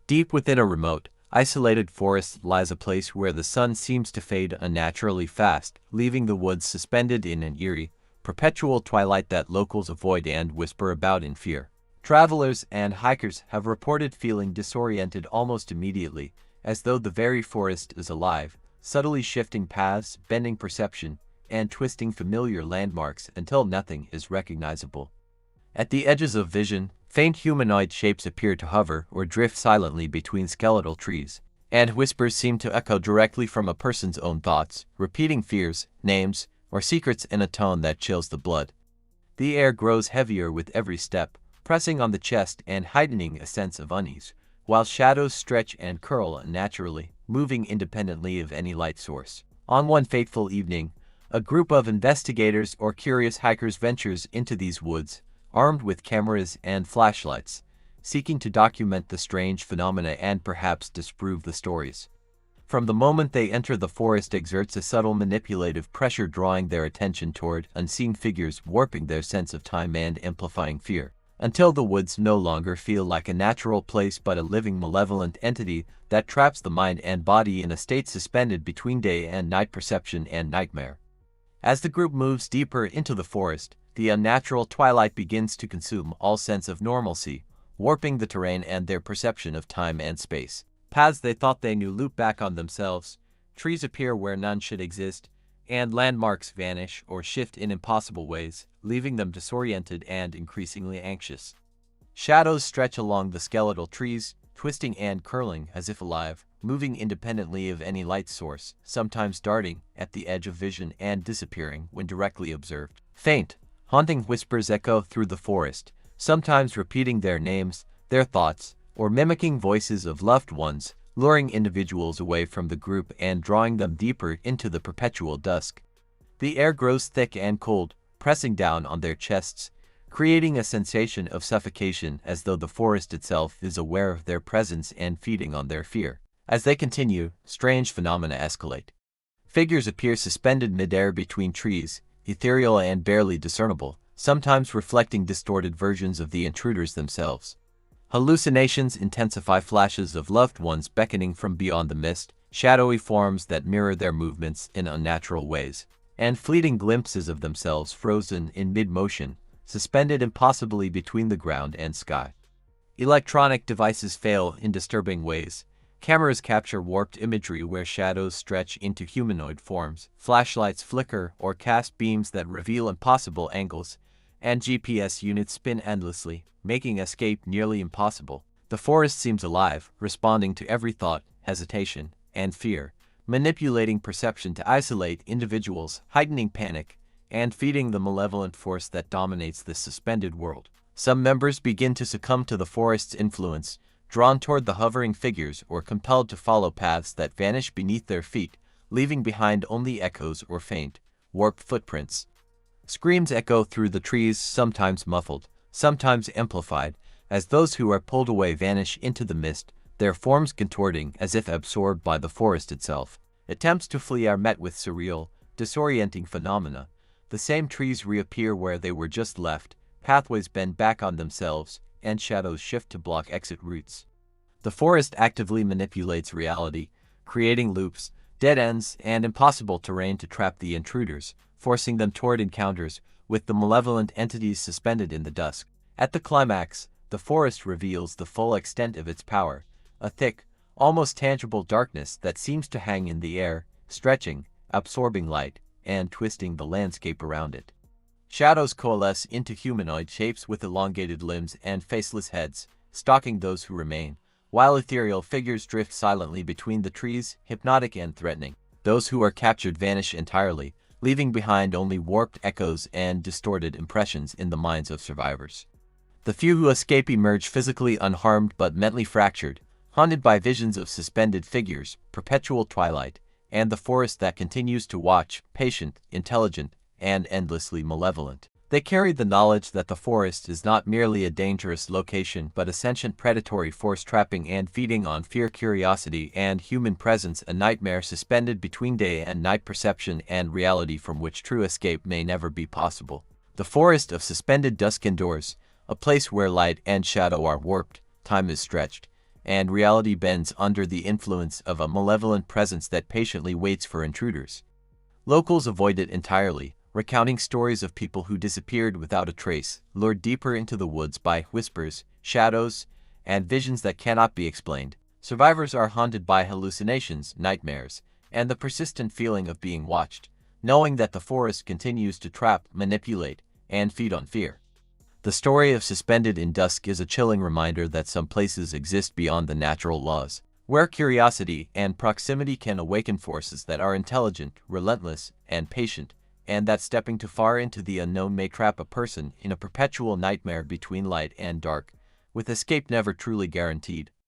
Deep within a remote, isolated forest lies a place where the sun seems to fade unnaturally fast, leaving the woods suspended in an eerie, perpetual twilight that locals avoid and whisper about in fear. Travelers and hikers have reported feeling disoriented almost immediately, as though the very forest is alive, subtly shifting paths, bending perception, and twisting familiar landmarks until nothing is recognizable. At the edges of vision, faint humanoid shapes appear to hover or drift silently between skeletal trees, and whispers seem to echo directly from a person's own thoughts, repeating fears, names, or secrets in a tone that chills the blood. The air grows heavier with every step, pressing on the chest and heightening a sense of unease, while shadows stretch and curl unnaturally, moving independently of any light source. On one fateful evening, a group of investigators or curious hikers ventures into these woods, armed with cameras and flashlights, seeking to document the strange phenomena and perhaps disprove the stories. From the moment they enter, the forest exerts a subtle manipulative pressure, drawing their attention toward unseen figures, warping their sense of time and amplifying fear, until the woods no longer feel like a natural place but a living malevolent entity that traps the mind and body in a state suspended between day and night, perception and nightmare. As the group moves deeper into the forest, the unnatural twilight begins to consume all sense of normalcy, warping the terrain and their perception of time and space. Paths they thought they knew loop back on themselves, trees appear where none should exist, and landmarks vanish or shift in impossible ways, leaving them disoriented and increasingly anxious. Shadows stretch along the skeletal trees, twisting and curling as if alive, moving independently of any light source, sometimes darting at the edge of vision and disappearing when directly observed. Faint, haunting whispers echo through the forest, sometimes repeating their names, their thoughts, or mimicking voices of loved ones, luring individuals away from the group and drawing them deeper into the perpetual dusk. The air grows thick and cold, pressing down on their chests, creating a sensation of suffocation as though the forest itself is aware of their presence and feeding on their fear. As they continue, strange phenomena escalate. Figures appear suspended midair between trees, ethereal and barely discernible, sometimes reflecting distorted versions of the intruders themselves. Hallucinations intensify, flashes of loved ones beckoning from beyond the mist, shadowy forms that mirror their movements in unnatural ways, and fleeting glimpses of themselves frozen in mid-motion, suspended impossibly between the ground and sky. Electronic devices fail in disturbing ways. Cameras capture warped imagery where shadows stretch into humanoid forms, flashlights flicker or cast beams that reveal impossible angles, and GPS units spin endlessly, making escape nearly impossible. The forest seems alive, responding to every thought, hesitation, and fear, manipulating perception to isolate individuals, heightening panic, and feeding the malevolent force that dominates this suspended world. Some members begin to succumb to the forest's influence, drawn toward the hovering figures or compelled to follow paths that vanish beneath their feet, leaving behind only echoes or faint, warped footprints. Screams echo through the trees, sometimes muffled, sometimes amplified, as those who are pulled away vanish into the mist, their forms contorting as if absorbed by the forest itself. Attempts to flee are met with surreal, disorienting phenomena. The same trees reappear where they were just left, pathways bend back on themselves, and shadows shift to block exit routes. The forest actively manipulates reality, creating loops, dead ends, and impossible terrain to trap the intruders, forcing them toward encounters with the malevolent entities suspended in the dusk. At the climax, the forest reveals the full extent of its power, a thick, almost tangible darkness that seems to hang in the air, stretching, absorbing light, and twisting the landscape around it. Shadows coalesce into humanoid shapes with elongated limbs and faceless heads, stalking those who remain, while ethereal figures drift silently between the trees, hypnotic and threatening. Those who are captured vanish entirely, leaving behind only warped echoes and distorted impressions in the minds of survivors. The few who escape emerge physically unharmed but mentally fractured, haunted by visions of suspended figures, perpetual twilight, and the forest that continues to watch, patient, intelligent, and endlessly malevolent. They carry the knowledge that the forest is not merely a dangerous location but a sentient predatory force trapping and feeding on fear, curiosity, and human presence, a nightmare suspended between day and night, perception and reality from which true escape may never be possible. The forest of suspended dusk endures, a place where light and shadow are warped, time is stretched, and reality bends under the influence of a malevolent presence that patiently waits for intruders. Locals avoid it entirely, recounting stories of people who disappeared without a trace, lured deeper into the woods by whispers, shadows, and visions that cannot be explained. Survivors are haunted by hallucinations, nightmares, and the persistent feeling of being watched, knowing that the forest continues to trap, manipulate, and feed on fear. The story of Suspended in Dusk is a chilling reminder that some places exist beyond the natural laws, where curiosity and proximity can awaken forces that are intelligent, relentless, and patient, and that stepping too far into the unknown may trap a person in a perpetual nightmare between light and dark, with escape never truly guaranteed.